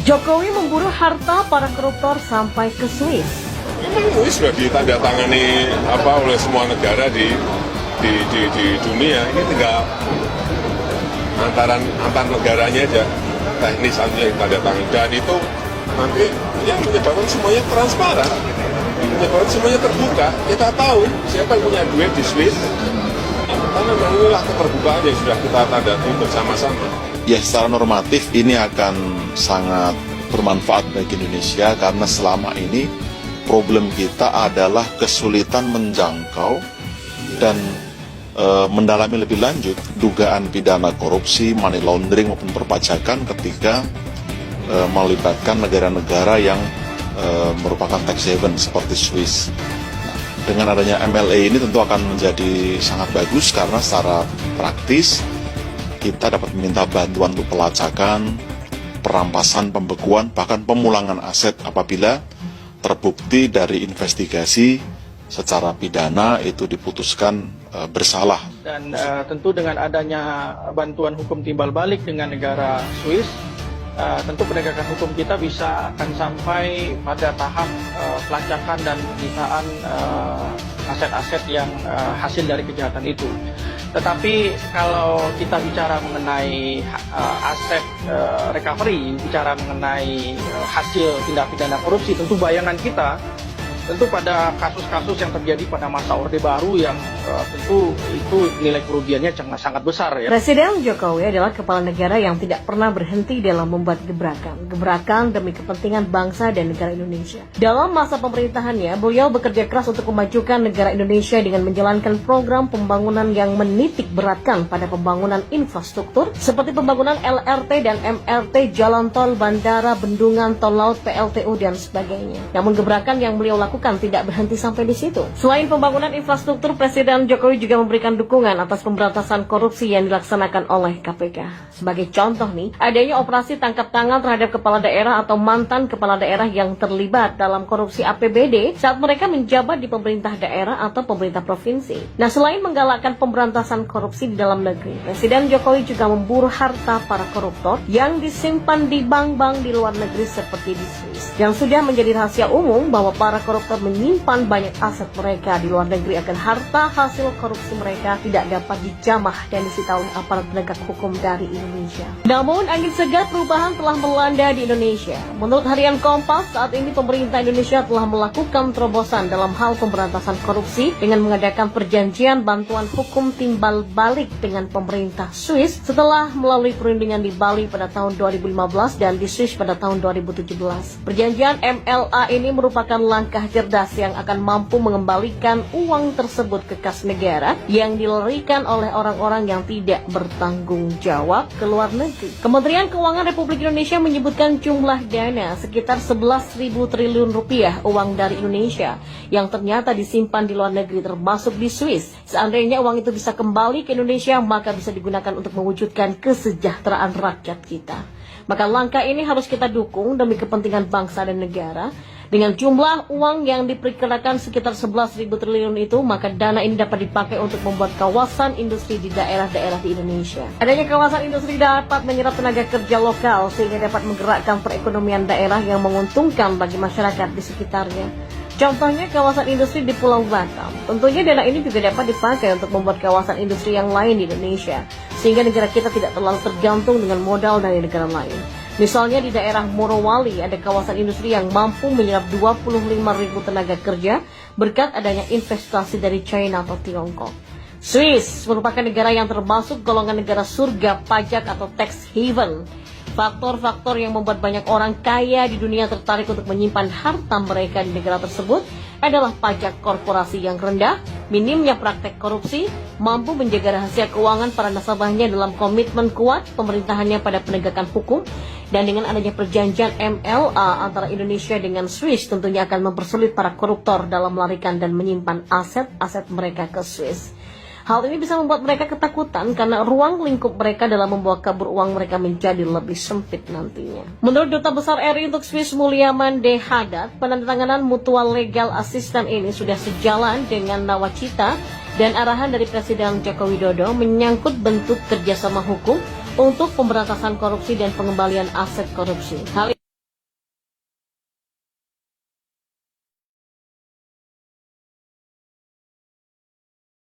Jokowi memburu harta para koruptor sampai ke Swiss. Memang ini sudah ditandatangani oleh semua negara di dunia. Ini tinggal antar negaranya aja teknis aja yang tanda tangan, dan itu nanti yang menyebabkan semuanya transparan, menyebabkan semuanya terbuka. Kita tahu siapa yang punya duit di Swiss, karena memang inilah keterbukaan yang sudah kita tandai bersama-sama. Ya, secara normatif ini akan sangat bermanfaat bagi Indonesia karena selama ini problem kita adalah kesulitan menjangkau dan mendalami lebih lanjut dugaan pidana korupsi, money laundering maupun perpajakan ketika melibatkan negara-negara yang merupakan tax haven seperti Swiss. Nah, dengan adanya MLA ini tentu akan menjadi sangat bagus karena secara praktis kita dapat meminta bantuan untuk pelacakan, perampasan, pembekuan, bahkan pemulangan aset apabila terbukti dari investigasi secara pidana itu diputuskan bersalah. Dan tentu dengan adanya bantuan hukum timbal balik dengan negara Swiss, tentu penegakan hukum kita bisa akan sampai pada tahap pelacakan dan penyitaan aset-aset yang hasil dari kejahatan itu. Tetapi kalau kita bicara mengenai aset recovery, bicara mengenai hasil tindak pidana korupsi, tentu bayangan kita tentu pada kasus-kasus yang terjadi pada masa Orde Baru yang tentu itu nilai kerugiannya sangat besar ya. Presiden Jokowi adalah kepala negara yang tidak pernah berhenti dalam membuat gebrakan demi kepentingan bangsa dan negara Indonesia. Dalam masa pemerintahannya, beliau bekerja keras untuk memajukan negara Indonesia dengan menjalankan program pembangunan yang menitik beratkan pada pembangunan infrastruktur seperti pembangunan LRT dan MRT, jalan tol, bandara, bendungan, tol laut, PLTU dan sebagainya. Namun gebrakan yang beliau lakukan tidak berhenti sampai di situ. Selain pembangunan infrastruktur, Presiden Jokowi juga memberikan dukungan atas pemberantasan korupsi yang dilaksanakan oleh KPK. Sebagai contoh nih, adanya operasi tangkap tangan terhadap kepala daerah atau mantan kepala daerah yang terlibat dalam korupsi APBD saat mereka menjabat di pemerintah daerah atau pemerintah provinsi. Nah, selain menggalakkan pemberantasan korupsi di dalam negeri, Presiden Jokowi juga memburu harta para koruptor yang disimpan di bank-bank di luar negeri seperti di Swiss. Yang sudah menjadi rahasia umum bahwa para koruptor menyimpan banyak aset mereka di luar negeri agar harta hasil korupsi mereka tidak dapat dijamah dan disita oleh aparat penegak hukum dari Indonesia. Namun angin segar perubahan telah melanda di Indonesia. Menurut harian Kompas, saat ini pemerintah Indonesia telah melakukan terobosan dalam hal pemberantasan korupsi dengan mengadakan perjanjian bantuan hukum timbal balik dengan pemerintah Swiss setelah melalui perundingan di Bali pada tahun 2015 dan di Swiss pada tahun 2017. Perjanjian MLA ini merupakan langkah cerdas yang akan mampu mengembalikan uang tersebut ke kas negara yang dilarikan oleh orang-orang yang tidak bertanggung jawab ke luar negeri. Kementerian Keuangan Republik Indonesia menyebutkan jumlah dana sekitar 11.000 triliun rupiah uang dari Indonesia yang ternyata disimpan di luar negeri termasuk di Swiss. Seandainya uang itu bisa kembali ke Indonesia, maka bisa digunakan untuk mewujudkan kesejahteraan rakyat kita. Maka langkah ini harus kita dukung demi kepentingan bangsa dan negara. Dengan jumlah uang yang diperkirakan sekitar 11.000 triliun itu, maka dana ini dapat dipakai untuk membuat kawasan industri di daerah-daerah di Indonesia. Adanya kawasan industri dapat menyerap tenaga kerja lokal sehingga dapat menggerakkan perekonomian daerah yang menguntungkan bagi masyarakat di sekitarnya. Contohnya kawasan industri di Pulau Batam. Tentunya dana ini juga dapat dipakai untuk membuat kawasan industri yang lain di Indonesia, sehingga negara kita tidak terlalu tergantung dengan modal dari negara lain. Misalnya di daerah Morowali ada kawasan industri yang mampu menyerap 25.000 tenaga kerja berkat adanya investasi dari China atau Tiongkok. Swiss merupakan negara yang termasuk golongan negara surga pajak atau tax haven. Faktor-faktor yang membuat banyak orang kaya di dunia tertarik untuk menyimpan harta mereka di negara tersebut adalah pajak korporasi yang rendah, minimnya praktek korupsi, mampu menjaga rahasia keuangan para nasabahnya dalam komitmen kuat pemerintahannya pada penegakan hukum, dan dengan adanya perjanjian MLA antara Indonesia dengan Swiss tentunya akan mempersulit para koruptor dalam melarikan dan menyimpan aset-aset mereka ke Swiss. Hal ini bisa membuat mereka ketakutan karena ruang lingkup mereka dalam membawa kabur uang mereka menjadi lebih sempit nantinya. Menurut Duta Besar RI untuk Swiss Mulyaman D. Haddad, penandatanganan mutual legal assistance ini sudah sejalan dengan nawacita dan arahan dari Presiden Joko Widodo menyangkut bentuk kerjasama hukum untuk pemberantasan korupsi dan pengembalian aset korupsi. Hal